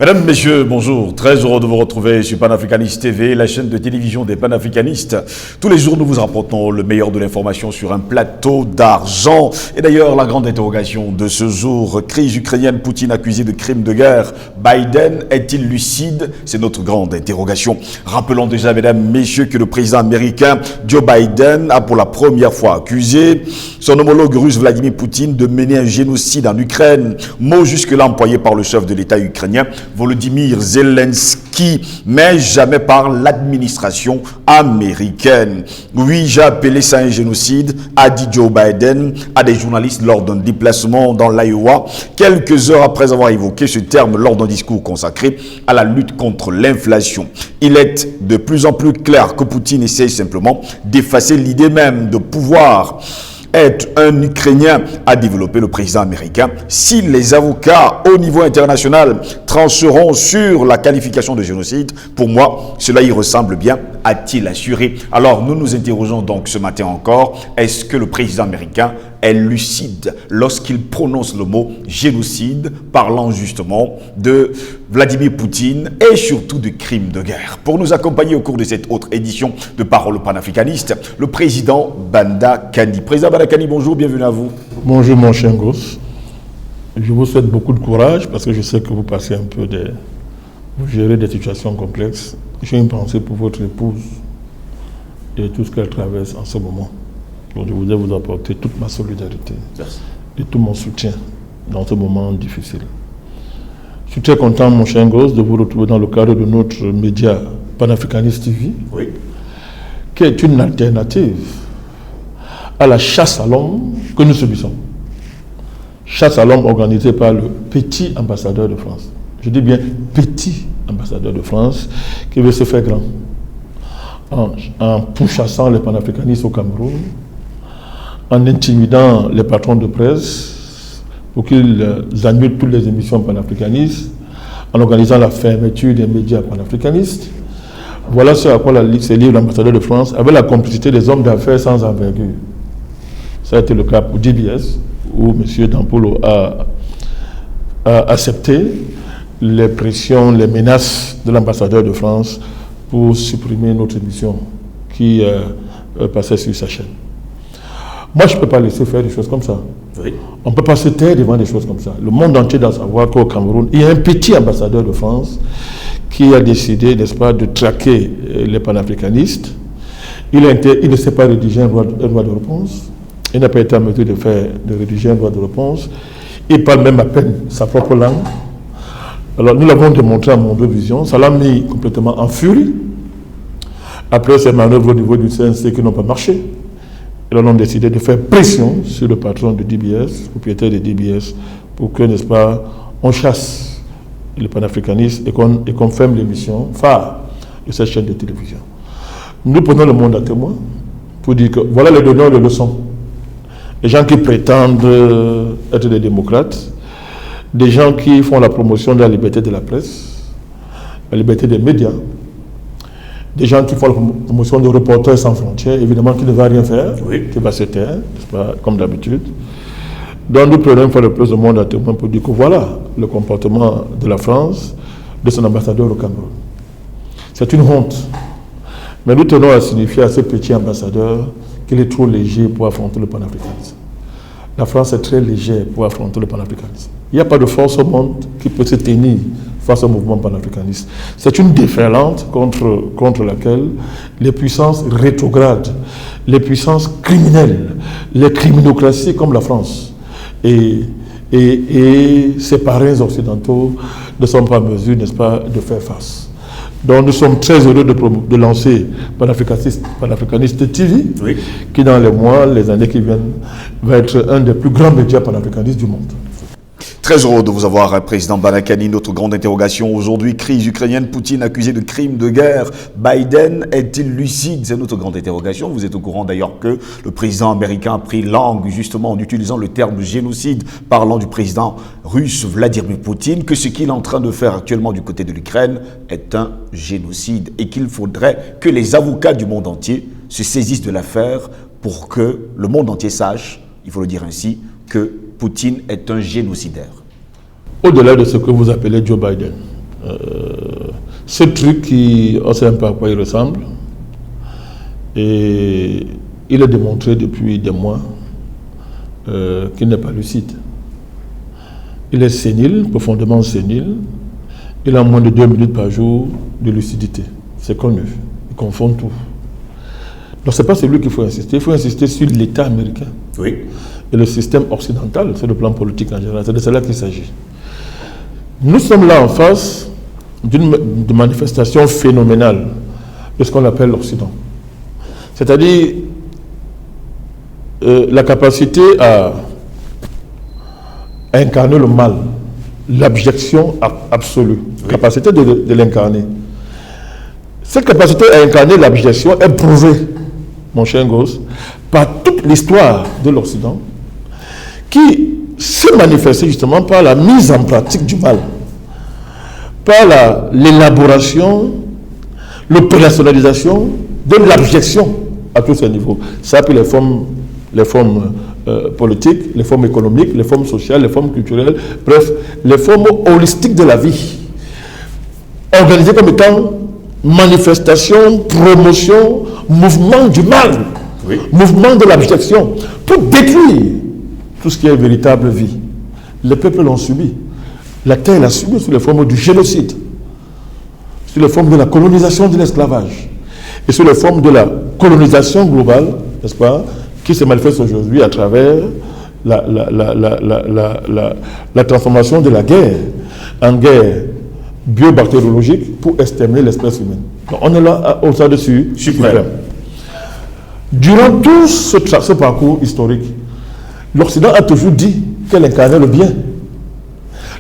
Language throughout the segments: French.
Mesdames, Messieurs, bonjour. Très heureux de vous retrouver sur Panafricaniste TV, la chaîne de télévision des panafricanistes. Tous les jours, nous vous rapportons le meilleur de l'information sur un plateau d'argent. Et d'ailleurs, la grande interrogation de ce jour, crise ukrainienne, Poutine accusé de crimes de guerre. Biden est-il lucide? C'est notre grande interrogation. Rappelons déjà, Mesdames, Messieurs, que le président américain Joe Biden a pour la première fois accusé son homologue russe Vladimir Poutine de mener un génocide en Ukraine. Mot jusque-là employé par le chef de l'État ukrainien, Volodymyr Zelensky, mais jamais par l'administration américaine. Oui, j'ai appelé ça un génocide, a dit Joe Biden à des journalistes lors d'un déplacement dans l'Iowa, quelques heures après avoir évoqué ce terme lors d'un discours consacré à la lutte contre l'inflation. Il est de plus en plus clair que Poutine essaie simplement d'effacer l'idée même de pouvoir être un Ukrainien, a développé le président américain. Si les avocats au niveau international trancheront sur la qualification de génocide, pour moi, cela y ressemble bien, a-t-il assuré. Alors, nous nous interrogeons donc ce matin encore, est-ce que le président américain est lucide lorsqu'il prononce le mot génocide, parlant justement de Vladimir Poutine et surtout de crimes de guerre? Pour nous accompagner au cours de cette autre édition de Parole panafricaniste, le président Banda Kani. Président Banda Kani, bonjour, bienvenue à vous. Bonjour mon cher gosse. Je vous souhaite beaucoup de courage parce que je sais que vous passez un peu vous gérez des situations complexes. J'ai une pensée pour votre épouse et tout ce qu'elle traverse en ce moment. Donc je voudrais vous apporter toute ma solidarité et tout mon soutien dans ce moment difficile. Je suis très content, mon cher gosse, de vous retrouver dans le cadre de notre média Panafricaniste TV, oui, qui est une alternative à la chasse à l'homme que nous subissons. Chasse à l'homme organisée par le petit ambassadeur de France. Je dis bien petit ambassadeur de France qui veut se faire grand en pourchassant les panafricanistes au Cameroun, en intimidant les patrons de presse pour qu'ils annulent toutes les émissions panafricanistes, en organisant la fermeture des médias panafricanistes. Voilà ce à quoi la Ligue se livre, l'ambassadeur de France, avec la complicité des hommes d'affaires sans envergure. Ça a été le cas pour DBS, où M. Dampolo a accepté les pressions, les menaces de l'ambassadeur de France pour supprimer notre émission qui passait sur sa chaîne. Moi, je ne peux pas laisser faire des choses comme ça. Oui. On ne peut pas se taire devant des choses comme ça. Le monde entier doit savoir qu'au Cameroun, il y a un petit ambassadeur de France qui a décidé, n'est-ce pas, de traquer les panafricanistes. Il ne s'est pas rédigé un droit de réponse. Il n'a pas été en mesure de rédiger un droit de réponse. Il parle même à peine sa propre langue. Alors, nous l'avons démontré à Monde Vision. Ça l'a mis complètement en furie. Après ces manœuvres au niveau du CNC qui n'ont pas marché, ils ont décidé de faire pression sur le patron de DBS, propriétaire de DBS, pour que, n'est-ce pas, on chasse les panafricanistes et qu'on ferme l'émission phare de cette chaîne de télévision. Nous prenons le monde à témoin pour dire que voilà les donneurs de leçons. Les gens qui prétendent être des démocrates, des gens qui font la promotion de la liberté de la presse, la liberté des médias, des gens qui font la promotion de Reporters sans frontières, évidemment qui ne va rien faire, oui, qui va se taire, n'est-ce pas, comme d'habitude. Donc nous prenons une fois de plus le monde à témoin pour dire que voilà le comportement de la France, de son ambassadeur au Cameroun. C'est une honte. Mais nous tenons à signifier à ce petit ambassadeur qu'il est trop léger pour affronter le panafricanisme. La France est très légère pour affronter le panafricanisme. Il n'y a pas de force au monde qui peut se tenir face au mouvement panafricaniste. C'est une déferlante contre laquelle les puissances rétrogrades, les puissances criminelles, les criminocraties comme la France et ses parrains occidentaux ne sont pas en mesure, n'est-ce pas, de faire face. Donc nous sommes très heureux de lancer Panafricaniste TV, oui, qui dans les mois, les années qui viennent, va être un des plus grands médias panafricanistes du monde. Très heureux de vous avoir, président Banda Kani. Notre grande interrogation aujourd'hui, crise ukrainienne, Poutine accusé de crimes de guerre. Biden est-il lucide? C'est notre grande interrogation. Vous êtes au courant d'ailleurs que le président américain a pris langue justement en utilisant le terme génocide, parlant du président russe Vladimir Poutine, que ce qu'il est en train de faire actuellement du côté de l'Ukraine est un génocide et qu'il faudrait que les avocats du monde entier se saisissent de l'affaire pour que le monde entier sache, il faut le dire ainsi, que Poutine est un génocidaire. Au-delà de ce que vous appelez Joe Biden, Ce truc, on ne sait même pas à quoi il ressemble. Et il est démontré depuis des mois qu'il n'est pas lucide. Il est sénile, profondément sénile. Il a moins de 2 minutes par jour de lucidité. C'est connu. Il confond tout. Donc ce n'est pas sur lui qu'il faut insister. Il faut insister sur l'État américain. Oui. Et le système occidental, sur le plan politique en général. C'est de cela qu'il s'agit. Nous sommes là en face d'une manifestation phénoménale de ce qu'on appelle l'Occident. C'est-à-dire la capacité à incarner le mal, l'abjection absolue, capacité de l'incarner. Cette capacité à incarner l'abjection est prouvée, mon cher Gosse, par toute l'histoire de l'Occident, qui s'est manifestée justement par la mise en pratique du mal, par l'élaboration, l'opérationnalisation de l'abjection à tous ces niveaux. Ça a pris les formes politiques, les formes économiques, les formes sociales, les formes culturelles, bref, les formes holistiques de la vie, organisées comme étant manifestation, promotion, mouvement du mal, oui, mouvement de l'abjection, pour détruire tout ce qui est véritable vie. Les peuples l'ont subi. La terre l'a subi sous les formes du génocide, sous les formes de la colonisation de l'esclavage et sous les formes de la colonisation globale, n'est-ce pas, qui se manifeste aujourd'hui à travers la transformation de la guerre en guerre biobactériologique pour exterminer l'espèce humaine. Donc on est là au stade suprême. Durant tout ce parcours historique, l'Occident a toujours dit qu'elle incarnait le bien.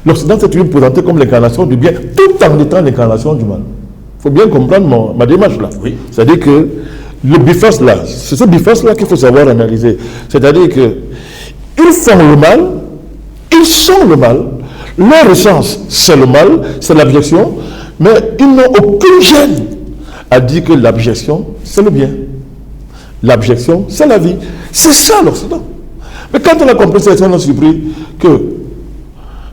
L'Occident s'est toujours présenté comme l'incarnation du bien, tout en étant l'incarnation du mal. Il faut bien comprendre ma démarche là. Oui. C'est-à-dire que le biface là, c'est ce biface là qu'il faut savoir analyser. C'est-à-dire que ils font le mal, ils sont le mal, leur essence c'est le mal, c'est l'abjection, mais ils n'ont aucune gêne à dire que l'abjection c'est le bien. L'abjection c'est la vie. C'est ça l'Occident. Mais quand on a compris ça, on a surpris que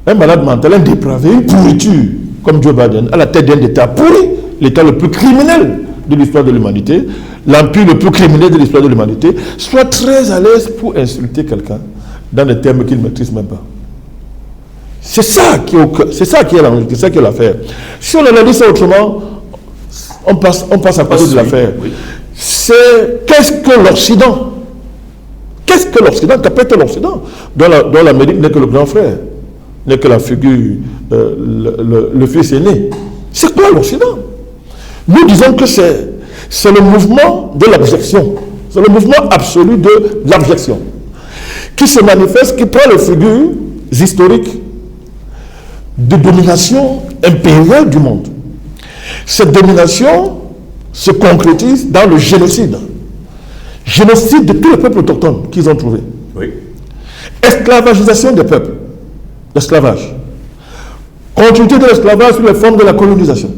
un malade mental, un dépravé, une pourriture, comme Joe Biden, à la tête d'un État pourri, l'État le plus criminel de l'histoire de l'humanité, l'empire le plus criminel de l'histoire de l'humanité, soit très à l'aise pour insulter quelqu'un dans des termes qu'il ne maîtrise même pas. C'est ça qui est l'enjeu, c'est ça qui est l'affaire. Si on analyse ça autrement, on passe à côté de l'affaire. Oui. C'est qu'est-ce que l'Occident? Qu'est-ce que l'Occident? Qu'appelle l'Occident? Dont l'Amérique n'est que le grand frère, n'est que la figure, le fils aîné. C'est quoi l'Occident? Nous disons que c'est le mouvement de l'abjection. C'est le mouvement absolu de l'abjection qui se manifeste, qui prend les figures historiques de domination impériale du monde. Cette domination se concrétise dans le génocide. Génocide de tous les peuples autochtones qu'ils ont trouvés. Oui. Esclavagisation des peuples. L'esclavage. Continuité de l'esclavage sous les formes de la colonisation.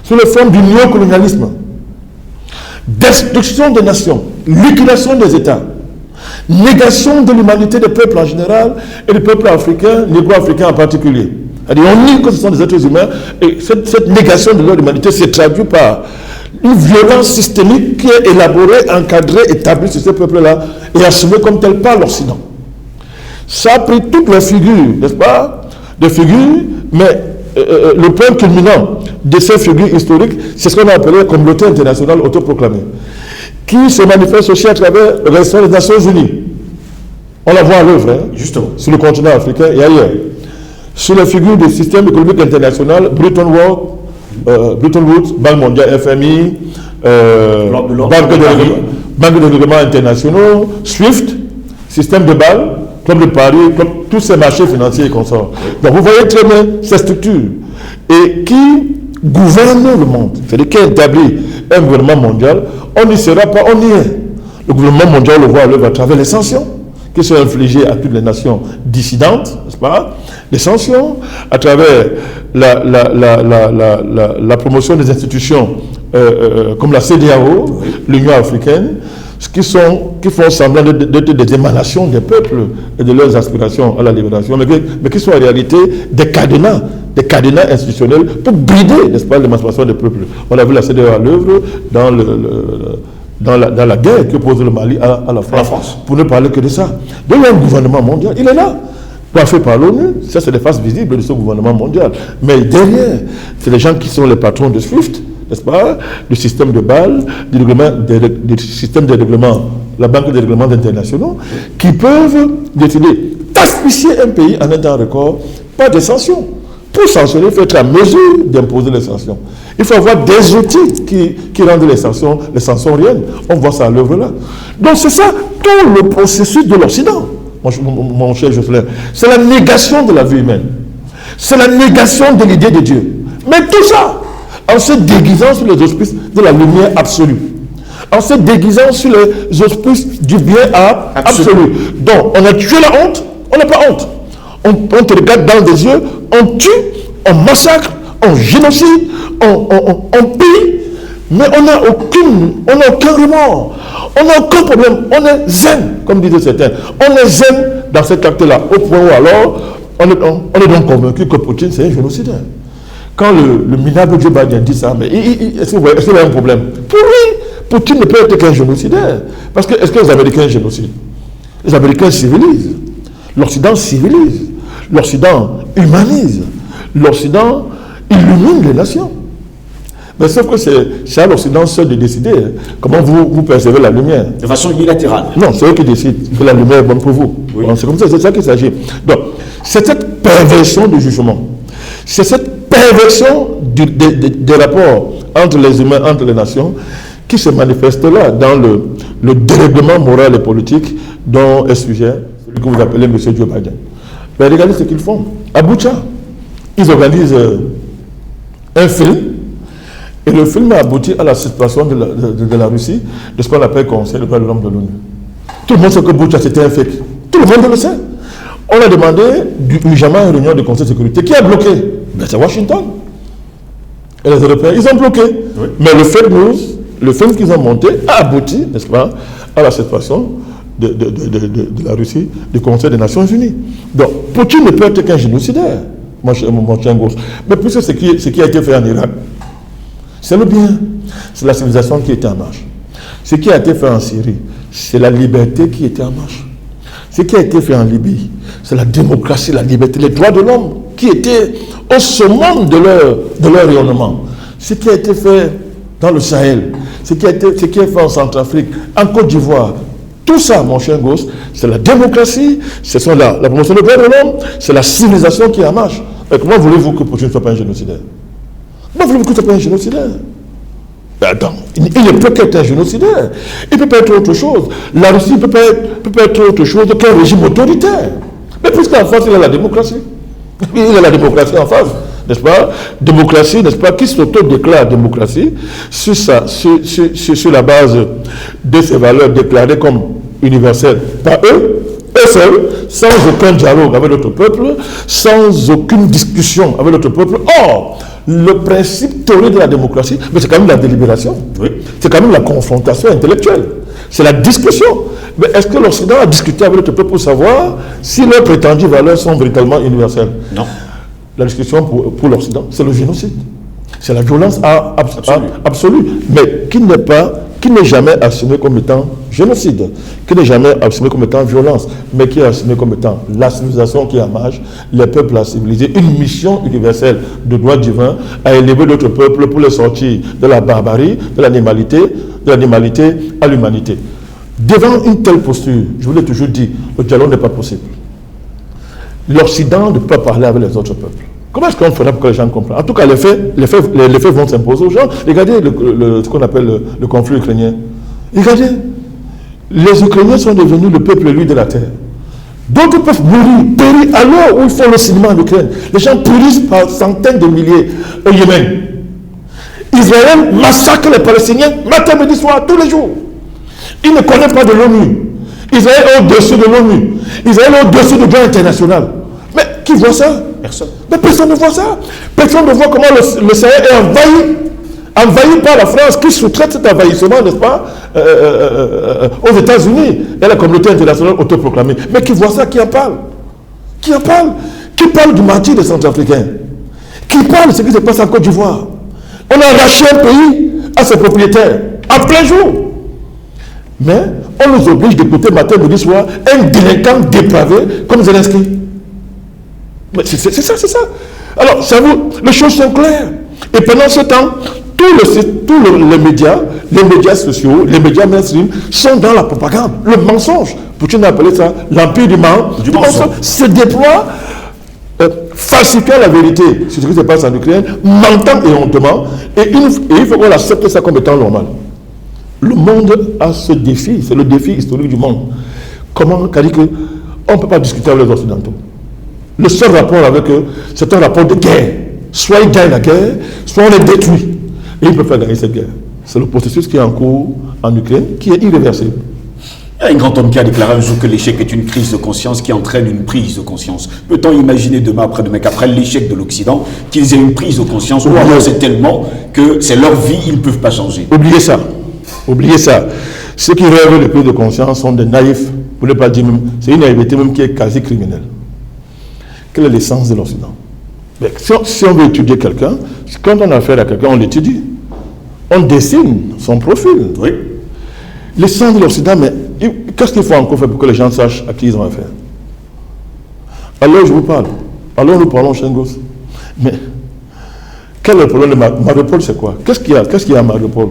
Sous les formes du néocolonialisme. Destruction des nations. Liquidation des États. Négation de l'humanité des peuples en général et des peuples africains, négro-africains en particulier. C'est-à-dire, on nie que ce sont des êtres humains et cette négation de leur humanité se traduit par une violence systémique qui est élaborée, encadrée, établie sur ces peuples-là et assumée comme telle par l'Occident. Ça a pris toutes les figures, n'est-ce pas, de figures, mais le point culminant de ces figures historiques, c'est ce qu'on a appelé la communauté internationale autoproclamée, qui se manifeste aussi à travers le reste des Nations Unies. On la voit à l'œuvre, hein, justement, sur le continent africain et ailleurs. Sur les figures du système économique international, Bretton Woods, Banque mondiale, FMI, Banque de règlement internationaux, SWIFT, système de Bâle, Club de Paris, tous ces marchés financiers et consorts. Donc vous voyez très bien ces structures et qui gouvernent le monde, c'est-à-dire qui établit un gouvernement mondial. On n'y sera pas, on y est. Le gouvernement mondial le voit à l'œuvre à travers les sanctions qui sont infligées à toutes les nations dissidentes, n'est-ce pas? Les sanctions, à travers la promotion des institutions comme la CEDEAO, oui, l'Union africaine, qui font semblant d'être des émanations des peuples et de leurs aspirations à la libération, mais qui sont en réalité des cadenas des cadenas institutionnels pour brider, n'est-ce pas, l'émancipation des peuples. On a vu la CEDEAO à l'œuvre dans la guerre que pose le Mali à la France, pour ne parler que de ça. Donc il y a un gouvernement mondial, il est là, coiffé par l'ONU, ça c'est les faces visibles de ce gouvernement mondial. Mais derrière, c'est les gens qui sont les patrons de SWIFT, n'est-ce pas, du système de Bâle, du système de règlement, la Banque des règlements internationaux, qui peuvent décider d'asphyxier un pays en un temps record, pas de sanctions. Pour sanctionner, il faut être à mesure d'imposer les sanctions. Il faut avoir des outils qui rendent les sanctions réelles. On voit ça à l'œuvre là. Donc c'est ça, tout le processus de l'Occident, mon cher Jocelyn. C'est la négation de la vie humaine. C'est la négation de l'idée de Dieu. Mais tout ça, en se déguisant sur les auspices de la lumière absolue. En se déguisant sur les auspices du bien absolu. Donc, on a tué la honte, on n'a pas honte. On te regarde dans les yeux, on tue, on massacre, on génocide, on pille, mais on n'a aucun remords, on n'a aucun problème, on est zen, comme disaient certains. On est zen dans cet acte-là, au point où alors, on est donc convaincu que Poutine c'est un génocidaire. Quand le minable Joe Biden dit ça, mais est-ce qu'il y a un problème? Pour lui, Poutine ne peut être qu'un génocidaire. Parce que, est-ce que les Américains génocident? Les Américains civilisent. L'Occident civilise. L'Occident humanise. L'Occident illumine les nations. Mais sauf que c'est à l'Occident seul de décider comment vous percevez la lumière. De façon unilatérale. Non, c'est eux qui décident que la lumière est bonne pour vous. Oui. C'est comme ça, c'est ça qu'il s'agit. Donc, c'est cette perversion du jugement. C'est cette perversion des rapports entre les humains, entre les nations, qui se manifeste là, dans le dérèglement moral et politique dont est sujet celui que vous appelez M. Joe Biden. Mais regardez ce qu'ils font. À Boucha, ils organisent un film, et le film a abouti à la situation de la Russie, de ce qu'on appelle Conseil des droits de l'homme de l'ONU. Tout le monde sait que Boucha c'était un fake. Tout le monde le sait. On a demandé urgemment une réunion du Conseil de sécurité. Qui a bloqué? Ben, c'est Washington. Et les Européens, ils ont bloqué. Oui. Mais le fake news, le film qu'ils ont monté a abouti, n'est-ce pas, à la situation de la Russie, du Conseil des Nations Unies. Donc, Poutine ne peut être qu'un génocidaire, mon cher gosse. Mais puisque ce qui a été fait en Irak, c'est le bien. C'est la civilisation qui était en marche. Ce qui a été fait en Syrie, c'est la liberté qui était en marche. Ce qui a été fait en Libye, c'est la démocratie, la liberté, les droits de l'homme qui étaient au summum de leur rayonnement. Ce qui a été fait dans le Sahel, ce qui est fait en Centrafrique, en Côte d'Ivoire, tout ça, mon cher gosse, c'est la démocratie, c'est la promotion des droits de l'homme, c'est la civilisation qui est en marche. Et comment voulez-vous que Poutine ne soit pas un génocidaire? Comment voulez-vous qu'il ne soit pas un génocidaire? Attends, il ne peut qu'être un génocidaire. Il ne peut pas être autre chose. La Russie ne peut pas être autre chose qu'un régime autoritaire. Mais puisqu'en face, il a la démocratie. Il a la démocratie en face, n'est-ce pas? Démocratie, n'est-ce pas? Qui s'auto-déclare démocratie sur la base de ces valeurs déclarées comme universelles par eux seuls, sans aucun dialogue avec notre peuple, sans aucune discussion avec notre peuple. Or, le principe théorique de la démocratie, mais c'est quand même la délibération. Oui. C'est quand même la confrontation intellectuelle. C'est la discussion. Mais est-ce que l'Occident a discuté avec notre peuple pour savoir si leurs prétendues valeurs sont véritablement universelles? Non. La discussion pour l'Occident, c'est le génocide. C'est la violence absolue. Mais qui n'est jamais assumé comme étant génocide, qui n'est jamais assumé comme étant violence, mais qui est assumé comme étant la civilisation qui est en marche, les peuples à civiliser, une mission universelle de droit divin à élever notre peuple pour les sortir de la barbarie, de l'animalité à l'humanité. Devant une telle posture, je vous l'ai toujours dit, le dialogue n'est pas possible. L'Occident ne peut pas parler avec les autres peuples. Comment est-ce qu'on fera pour que les gens comprennent? En tout cas, les faits vont s'imposer aux gens. Regardez ce qu'on appelle le conflit ukrainien. Regardez, les Ukrainiens sont devenus le peuple élu de la terre. D'autres peuvent mourir, périr à l'heure où ils font le cinéma en Ukraine. Les gens périssent par centaines de milliers au Yémen. Israël massacre les Palestiniens matin, midi, soir, tous les jours. Il ne connaît pas de l'ONU. Israël est au-dessus de l'ONU. Israël est au-dessus du droit international. Mais qui voit ça? Personne. Mais personne ne voit ça. Personne ne voit comment le Sahel est envahi par la France qui sous-traite cet envahissement, n'est-ce pas, aux États-Unis et la communauté internationale autoproclamée. Mais qui voit ça? Qui en parle? Qui en parle? Qui parle du martyr des Centrafricains? qui parle de ce qui se passe en Côte d'Ivoire. On a arraché un pays à ses propriétaires, à plein jour. Mais on nous oblige d'écouter matin, midi, soir, un délinquant dépravé comme Zelensky. Mais c'est ça. Alors, ça les choses sont claires. Et pendant ce temps, tous les médias sociaux, les médias mainstream sont dans la propagande, le mensonge. Poutine a appelé ça l'empire du mensonge. Se déploie, falsifiant la vérité sur ce qui se passe en Ukraine, mentant et hontement, et il faut qu'on accepte ça comme étant normal. Le monde a ce défi, c'est le défi historique du monde. Comment, on ne peut pas discuter avec les Occidentaux. Le seul rapport avec eux, c'est un rapport de guerre. Soit ils gagnent la guerre, soit on les détruit. Et ils peuvent faire gagner cette guerre. C'est le processus qui est en cours en Ukraine, qui est irréversible. Il y a un grand homme qui a déclaré un jour que l'échec est une crise de conscience qui entraîne une prise de conscience. Peut-on imaginer demain, après-demain, qu'après l'échec de l'Occident, qu'ils aient une prise de conscience, ou alors c'est tellement que c'est leur vie, ils ne peuvent pas changer? Oubliez ça. Oubliez ça. Ceux qui rêvent de prise de conscience sont des naïfs. Vous ne pouvez pas dire même. C'est une naïveté même qui est quasi criminelle. Quelle est l'essence de l'Occident? Si on veut étudier quelqu'un, quand on a affaire à quelqu'un, on l'étudie. On dessine son profil. Oui. L'essence de l'Occident, mais qu'est-ce qu'il faut encore faire pour que les gens sachent à qui ils ont affaire? Alors je vous parle. Alors nous parlons Chengos. Mais quel est le problème de Mariupol, c'est quoi? Qu'est-ce qu'il y a à Mariupol?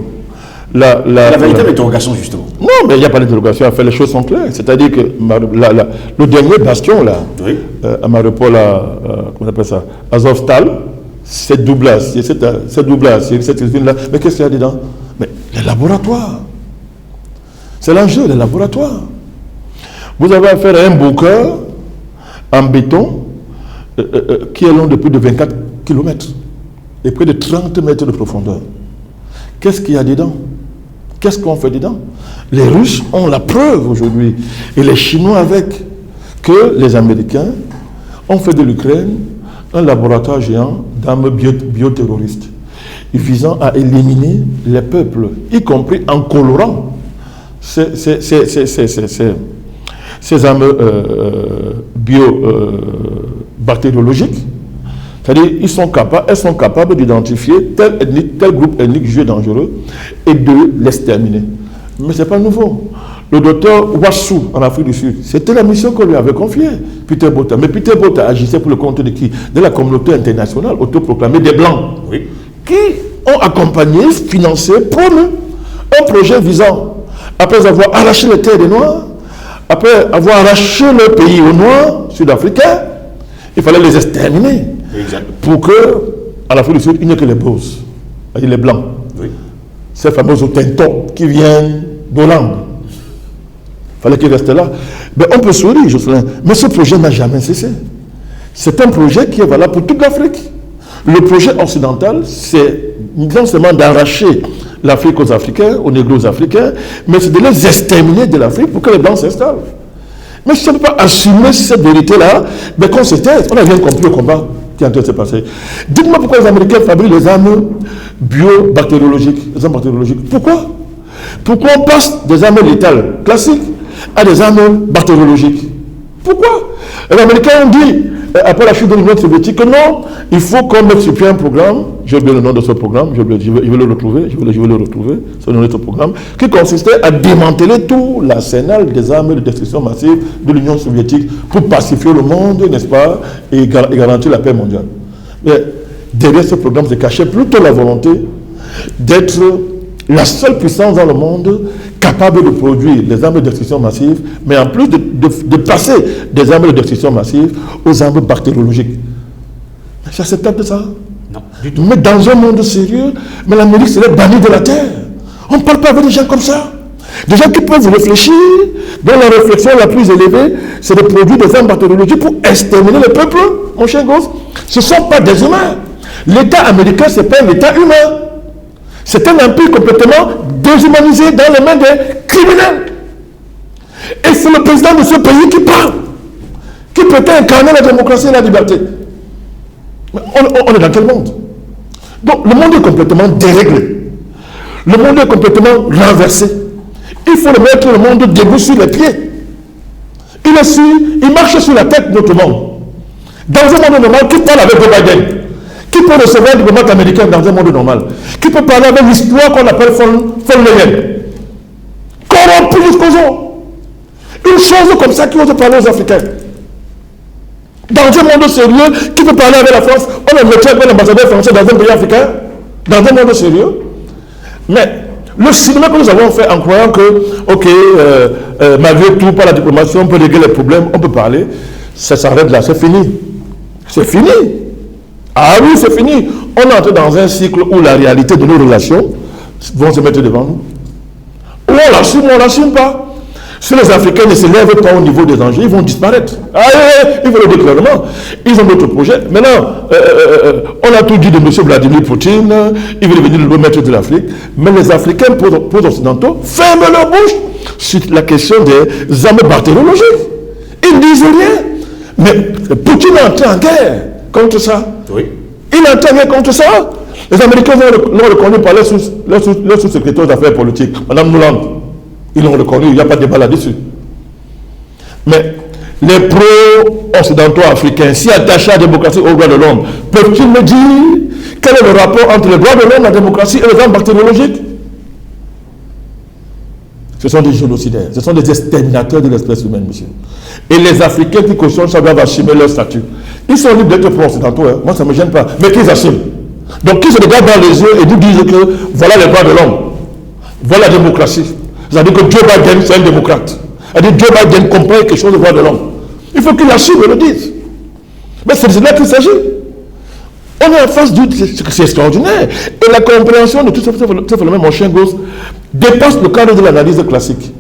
La véritable interrogation, justement. Non, mais il n'y a pas d'interrogation à faire, les choses sont claires. C'est-à-dire que le dernier bastion, là, oui, à Mariupol, comment on appelle ça, Azovstal, cette doublage, cette usine-là, mais qu'est-ce qu'il y a dedans? Mais les laboratoires. C'est l'enjeu, les laboratoires. Vous avez affaire à un bunker en béton qui est long de plus de 24 km et près de 30 mètres de profondeur. Qu'est-ce qu'il y a dedans? Qu'est-ce qu'on fait dedans? Les Russes ont la preuve aujourd'hui, et les Chinois avec, que les Américains ont fait de l'Ukraine un laboratoire géant d'armes bioterroristes, visant à éliminer les peuples, y compris en colorant ces armes biobactériologiques. C'est-à-dire elles sont capables d'identifier tel groupe ethnique jugé dangereux et de l'exterminer. Mais ce n'est pas nouveau. Le docteur Wassou, en Afrique du Sud, c'était la mission qu'on lui avait confiée, Peter Botha. Mais Peter Botha agissait pour le compte de qui? De la communauté internationale autoproclamée des Blancs, oui, qui ont accompagné, financé, promu un projet visant, après avoir arraché les terres des Noirs, après avoir arraché leur pays aux Noirs, sud-africains, il fallait les exterminer. Exact. Pour que, à l'Afrique du Sud, il n'y ait que les bosses, c'est-à-dire les Blancs. Oui. Ces fameux Autochtones qui viennent d'Hollande. Il fallait qu'ils restent là. Mais on peut sourire, Jocelyn, mais ce projet n'a jamais cessé. C'est un projet qui est valable pour toute l'Afrique. Le projet occidental, c'est non seulement d'arracher l'Afrique aux Africains, aux négros africains, mais c'est de les exterminer de l'Afrique pour que les Blancs s'installent. Mais si on ne peut pas assumer cette vérité-là, mais qu'on se taise, on a bien compris le combat qui est en train de se passer. Dites-moi pourquoi les Américains fabriquent les armes biobactériologiques, les armes bactériologiques. Pourquoi? Pourquoi on passe des armes létales classiques à des armes bactériologiques? Pourquoi? Les Américains ont dit, après la chute de l'Union soviétique, que non, il faut qu'on mette sur pied un programme, j'ai oublié le nom de ce programme, je vais le retrouver, c'est notre programme, qui consistait à démanteler tout l'arsenal des armes de destruction massive de l'Union soviétique pour pacifier le monde, n'est-ce pas, et garantir la paix mondiale. Mais derrière ce programme se cachait plutôt la volonté d'être la seule puissance dans le monde capable de produire les armes de destruction massive, mais en plus de passer des armes de destruction massive aux armes bactériologiques. C'est acceptable ça? Non, du tout. Mais dans un monde sérieux, mais l'Amérique serait bannie de la terre. On ne parle pas avec des gens comme ça. Des gens qui peuvent réfléchir, dont la réflexion la plus élevée, c'est de produire des armes bactériologiques pour exterminer le peuple, mon cher gosse. Ce ne sont pas des humains. L'État américain, ce n'est pas un État humain. C'est un empire complètement déshumanisé dans les mains des criminels. Et c'est le président de ce pays qui parle, qui peut incarner la démocratie et la liberté. Mais on est dans quel monde? Donc le monde est complètement déréglé. Le monde est complètement renversé. Il faut le mettre le monde debout sur les pieds. Il marche sur la tête de notre monde. Dans un monde normal, qui parle avec Joe Biden, Qui peut recevoir un diplomate américain dans un monde normal? Qui peut parler avec l'histoire qu'on appelle von Leyen? Corrompu jusqu'aux os. Une chose comme ça qui ose parler aux Africains. Dans un monde sérieux, qui peut parler avec la France? On le mettrait avec l'ambassadeur français dans un pays africain? Dans un monde sérieux? Mais le cinéma que nous avons fait en croyant que, ok, malgré tout, par la diplomatie, on peut régler les problèmes, on peut parler, ça s'arrête là, c'est fini. C'est fini. Ah oui, c'est fini. On est entré dans un cycle où la réalité de nos relations vont se mettre devant nous. Ou on l'assume ou on ne l'assume pas. Si les Africains ne se lèvent pas au niveau des enjeux, ils vont disparaître. Ah, il faut le dire clairement. Ils ont d'autres projets. Maintenant, on a tout dit de M. Vladimir Poutine, il veut devenir le maître de l'Afrique. Mais les Africains occidentaux ferment leur bouche sur la question des armes bactériologiques. Ils ne disent rien. Mais Poutine est entré en guerre contre ça. Oui. Il est entré en guerre contre ça. Les Américains l'ont reconnu par leur sous-secrétaire aux affaires politiques, Mme Nuland. Ils l'ont reconnu, il n'y a pas de débat là-dessus. Mais les pro-occidentaux africains, si attachés à la démocratie aux droits de l'homme, peuvent-ils me dire quel est le rapport entre les droits de l'homme, la démocratie et les armes bactériologiques? Ce sont des génocidaires, ce sont des exterminateurs de l'espèce humaine, monsieur. Et les Africains qui cautionnent ça doivent assumer leur statut. Ils sont libres d'être pro-occidentaux, hein. Moi ça ne me gêne pas, mais qu'ils assument. Donc qu'ils se regardent dans les yeux et nous disent que voilà les droits de l'homme, voilà la démocratie. C'est-à-dire que Joe Biden, c'est un démocrate. C'est-à-dire que Joe Biden comprend quelque chose de droits de l'homme. Il faut qu'il assume et le dise. Mais c'est de là qu'il s'agit. On est en face du... C'est extraordinaire. Et la compréhension de tout ce phénomène, mon chien gosse, dépasse le cadre de l'analyse classique.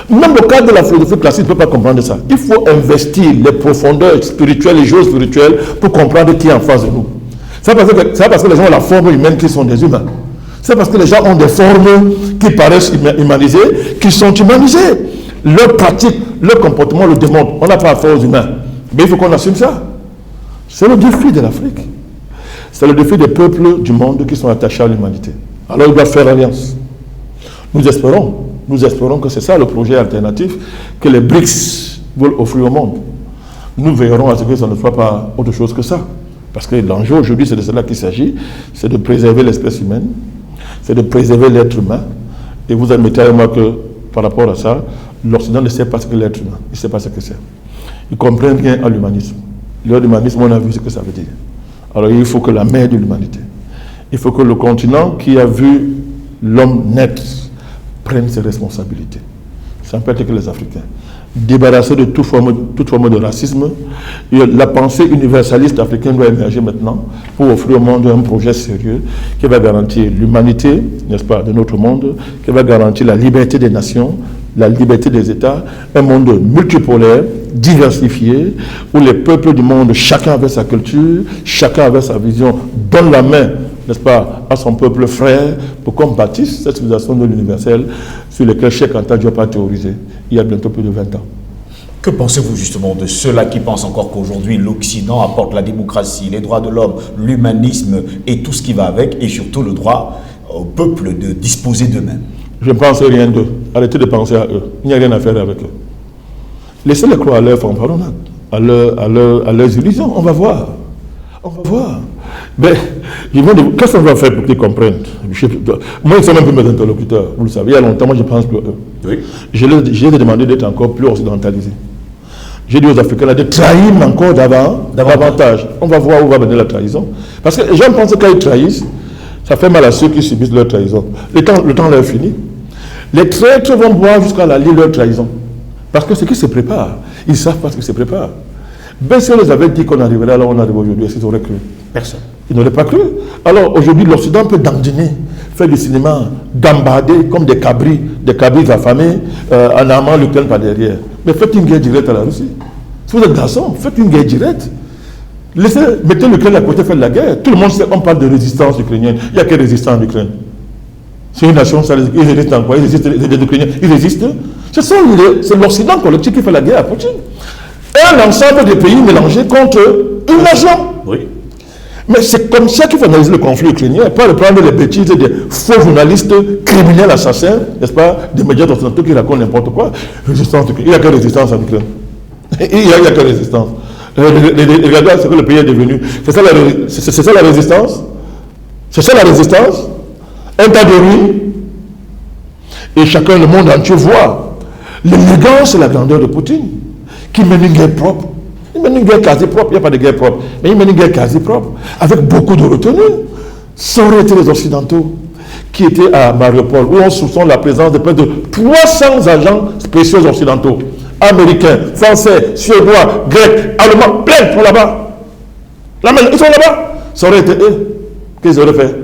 Même le cadre de la philosophie classique ne peut pas comprendre ça. Il faut investir les profondeurs spirituelles et géospirituelles pour comprendre qui est en face de nous. C'est parce que les gens ont la forme humaine qui sont des humains. C'est parce que les gens ont des formes qui paraissent humanisées, qui sont humanisées. Leur pratique, leur comportement le démontre. On n'a pas affaire aux humains. Mais il faut qu'on assume ça. C'est le défi de l'Afrique. C'est le défi des peuples du monde qui sont attachés à l'humanité. Alors ils doivent faire alliance. Nous espérons que c'est ça le projet alternatif que les BRICS veulent offrir au monde. Nous veillerons à ce que ça ne soit pas autre chose que ça. Parce que l'enjeu aujourd'hui, c'est de cela qu'il s'agit, c'est de préserver l'espèce humaine, c'est de préserver l'être humain. Et vous admettez avec moi que, par rapport à ça, l'Occident ne sait pas ce que l'être humain, il ne sait pas ce que c'est. Il comprend rien à l'humanisme. L'humanisme, on a vu ce que ça veut dire. Alors il faut que la mère de l'humanité, il faut que le continent qui a vu l'homme naître prenne ses responsabilités. Ça ne peut être que les Africains. Débarrasser de toute forme de racisme. La pensée universaliste africaine doit émerger maintenant pour offrir au monde un projet sérieux qui va garantir l'humanité, n'est-ce pas, de notre monde, qui va garantir la liberté des nations, la liberté des États, un monde multipolaire, diversifié, où les peuples du monde, chacun avec sa culture, chacun avec sa vision, donne la main, n'est-ce pas, à son peuple frère pour qu'on bâtisse cette civilisation de l'universel sur laquelle Cheikh Anta Diop a théorisé il y a bientôt plus de 20 ans. Que pensez-vous justement de ceux-là qui pensent encore qu'aujourd'hui l'Occident apporte la démocratie, les droits de l'homme, l'humanisme et tout ce qui va avec, et surtout le droit au peuple de disposer d'eux-mêmes? Je ne pense rien d'eux. Arrêtez de penser à eux. Il n'y a rien à faire avec eux. Laissez-les croire à leur fanfaronnade, à leurs illusions. On va voir. On va voir. Mais, qu'est-ce qu'on va faire pour qu'ils comprennent? Moi, ils sont même plus mes interlocuteurs. Vous le savez, il y a longtemps, moi, je pense que eux. Oui. Je les ai demandé d'être encore plus occidentalisés. J'ai dit aux Africains de trahir encore davantage. On va voir où va mener la trahison. Parce que les gens pensent que quand ils trahissent, ça fait mal à ceux qui subissent leur trahison. Le temps leur est fini. Les traîtres vont boire jusqu'à la lie leur trahison. Parce que ce qui se prépare, ils ne savent pas ce qui se prépare. Ben, si on les avait dit qu'on arriverait là où on arrive aujourd'hui, est-ce qu'ils auraient cru? Personne. Ils n'auraient pas cru. Alors aujourd'hui, l'Occident peut dandiner, faire du cinéma, gambader comme des cabris affamés, en armant l'Ukraine par derrière. Mais faites une guerre directe à la Russie. Si vous êtes garçon, faites une guerre directe. Mettez l'Ukraine à côté, faites la guerre. Tout le monde sait qu'on parle de résistance ukrainienne. Il n'y a que résistance en Ukraine. C'est une nation, ils résistent en quoi? Ils résistent, les Ukrainiens, ils résistent. C'est l'Occident collectif qui fait la guerre à Poutine. Et l'ensemble des pays mélangés contre une nation. Oui. Mais c'est comme ça qu'il faut analyser le conflit ukrainien, pas reprendre les bêtises des faux journalistes criminels assassins, n'est-ce pas, des médias occidentaux qui racontent n'importe quoi. Résistance, il n'y a que résistance en Ukraine. Il n'y a que résistance. Regardez ce que le pays est devenu. C'est ça la résistance. C'est ça la résistance. Un tas de ruines. Et chacun, le monde entier voit l'élégance et la grandeur de Poutine, qui mène une guerre propre. Il mène une guerre quasi propre. Il n'y a pas de guerre propre. Mais il mène une guerre quasi propre. Avec beaucoup de retenue. Ça aurait été les Occidentaux qui étaient à Mariupol, où on soupçonne la présence de près de 300 agents spéciaux occidentaux. Américains, Français, Suédois, Grecs, Allemands, plein sont là-bas. Ils sont là-bas. Ça aurait été eux. Qu'est-ce qu'ils auraient fait?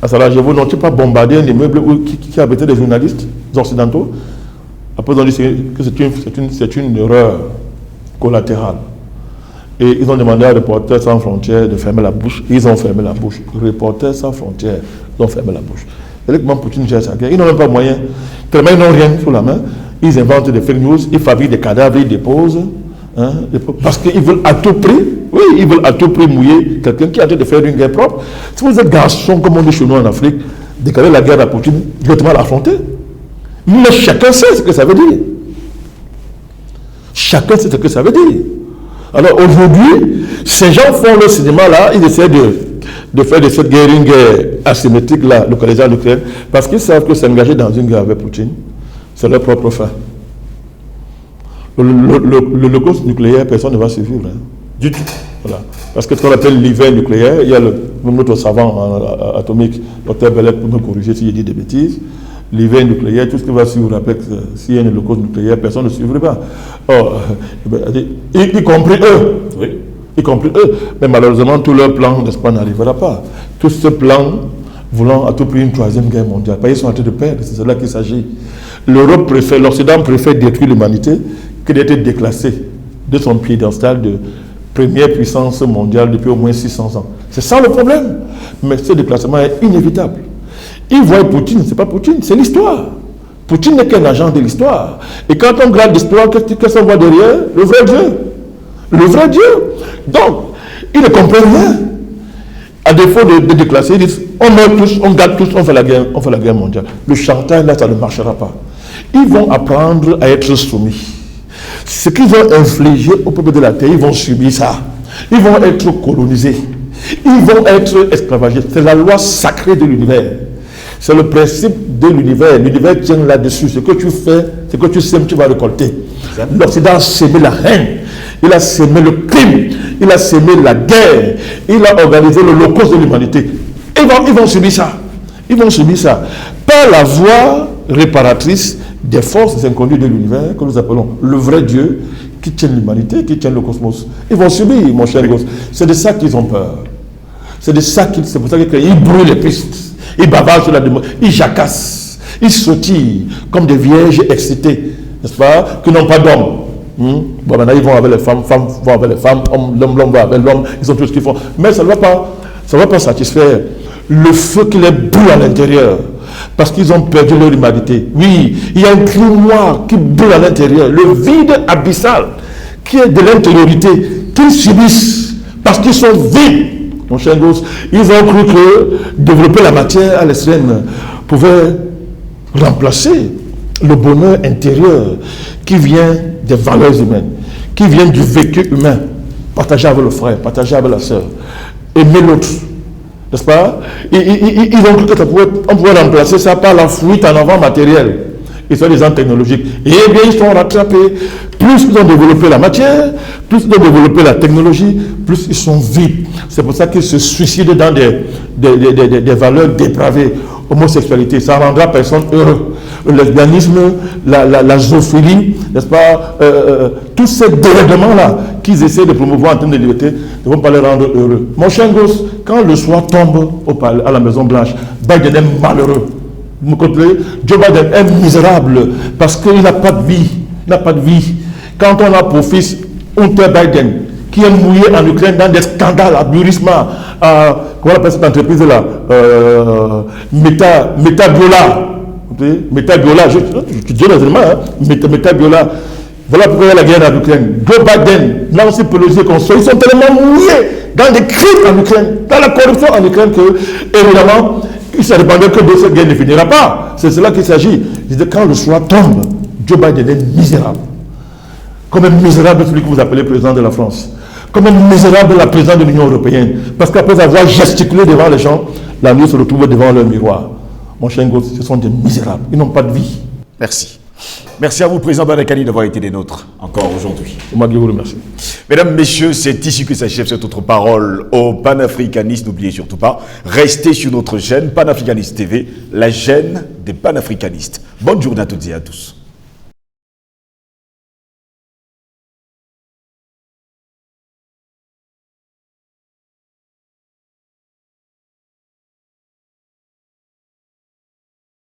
À Sarajevo, n'ont-ils pas bombardé un immeuble qui abritait des journalistes occidentaux? Après, ils ont dit que c'est une erreur collatérale. Et ils ont demandé à Reporters sans frontières de fermer la bouche. Ils ont fermé la bouche. Reporters sans frontières, ils ont fermé la bouche. C'est là que Poutine gère sa guerre. Ils n'ont même pas moyen. Tellement ils n'ont rien sous la main. Ils inventent des fake news, ils fabriquent des cadavres, ils déposent. Hein, parce qu'ils veulent à tout prix, oui, ils veulent à tout prix mouiller quelqu'un qui est en train de faire une guerre propre. Si vous êtes garçon, comme on dit chez nous en Afrique, déclarer la guerre à Poutine, directement l'affronter. Mais chacun sait ce que ça veut dire. Chacun sait ce que ça veut dire. Alors aujourd'hui, ces gens font le cinéma là, ils essaient de faire de cette guerre une guerre asymétrique là, localisée en Ukraine, parce qu'ils savent que s'engager dans une guerre avec Poutine, c'est leur propre fin. L'holocauste nucléaire, personne ne va survivre. Hein. Du tout. Voilà. Parce que ce qu'on appelle l'hiver nucléaire, il y a notre savant atomique, Dr Bellet, pour me corriger si j'ai dit des bêtises. L'hiver nucléaire, tout ce qui va suivre après, s'il y a un holocauste nucléaire, personne ne suivra pas. Or, y compris eux. Oui. Y compris eux. Mais malheureusement, tout leur plan, n'est-ce pas, n'arrivera pas. Tout ce plan voulant à tout prix une troisième guerre mondiale. Ils sont en train de perdre, c'est de là qu'il s'agit. L'Occident préfère détruire l'humanité que d'être déclassé de son piédestal de première puissance mondiale depuis au moins 600 ans. C'est ça le problème. Mais ce déclassement est inévitable. Ils voient Poutine, c'est pas Poutine, c'est l'histoire. Poutine n'est qu'un agent de l'histoire. Et quand on regarde l'histoire, qu'est-ce qu'on voit derrière? Le vrai Dieu. Le vrai Dieu. Donc, ils ne comprennent rien. À défaut de déclasser, ils disent, on meurt tous, on gagne tous, on fait la guerre mondiale. Le chantage, là, ça ne marchera pas. Ils vont apprendre à être soumis. Ce qu'ils ont infligé au peuple de la terre, ils vont subir ça. Ils vont être colonisés. Ils vont être esclavagés. C'est la loi sacrée de l'univers. C'est le principe de l'univers. L'univers tient là-dessus. Ce que tu fais, ce que tu sèmes, tu vas récolter. L'Occident a sémé la haine. Il a sémé le crime. Il a sémé la guerre. Il a organisé l'holocauste de l'humanité. Ils vont subir ça. Ils vont subir ça. Par la voie réparatrice des forces inconnues de l'univers que nous appelons le vrai Dieu qui tient l'humanité, qui tient le cosmos. Ils vont subir, mon cher gosse. C'est de ça qu'ils ont peur. C'est pour ça qu'ils brûlent les pistes. Ils bavardent sur la démocratie. Ils jacassent. Ils sautillent comme des vierges excitées, n'est-ce pas, qui n'ont pas d'homme. Bon, maintenant ils vont avec les femmes vont avec les femmes, l'homme va avec l'homme, ils ont tout ce qu'ils font. Mais ça ne va pas satisfaire le feu qui les brûle à l'intérieur. Parce qu'ils ont perdu leur humanité. Oui, il y a un crime noir qui brûle à l'intérieur. Le vide abyssal qui est de l'intériorité qu'ils subissent parce qu'ils sont vides. Mon cher gosse, ils ont cru que développer la matière à l'extrême pouvait remplacer le bonheur intérieur qui vient des valeurs humaines, qui vient du vécu humain. Partager avec le frère, partager avec la sœur, aimer l'autre. N'est-ce pas? Ils ont cru qu'on pouvait remplacer ça par la fuite en avant matérielle. Ils sont des gens technologiques. Et bien, ils sont rattrapés. Plus ils ont développé la matière, plus ils ont développé la technologie, plus ils sont vides. C'est pour ça qu'ils se suicident dans des valeurs dépravées. Homosexualité, ça rendra personne heureux. Le lesbianisme, la zoophilie, n'est-ce pas, tous ces dérèglements-là qu'ils essaient de promouvoir en termes de liberté ne vont pas les rendre heureux. Mon cher gosse, quand le soir tombe à la Maison Blanche, Biden est malheureux. Vous me comprenez? Joe Biden est misérable parce qu'il n'a pas de vie. Il n'a pas de vie. Quand on a pour fils Hunter Biden, qui est mouillé en Ukraine dans des scandales à Burisma, comment on appelle cette entreprise-là, Metabiola. Metabiola, je dis honnêtement, Metabiola. Voilà pourquoi il y a la guerre en Ukraine. Joe Biden, Nancy Pelosi, ils sont tellement mouillés dans des crimes en Ukraine, dans la corruption en Ukraine que, évidemment, il se répandait que cette guerre ne finira pas. C'est cela qu'il s'agit. Quand le soir tombe, Joe Biden est misérable. Comme un misérable celui que vous appelez président de la France. Comme un misérable la présidente de l'Union européenne. Parce qu'après avoir gesticulé devant les gens, la nuit se retrouve devant leur miroir. Mon cher Ngo, ce sont des misérables. Ils n'ont pas de vie. Merci. Merci à vous, Président Banakani, d'avoir été des nôtres encore aujourd'hui. Moi, je vous remercie. Mesdames, Messieurs, c'est ici que s'achève cette autre parole aux panafricanistes. N'oubliez surtout pas, restez sur notre chaîne Panafricaniste TV, la chaîne des panafricanistes. Bonne journée à toutes et à tous.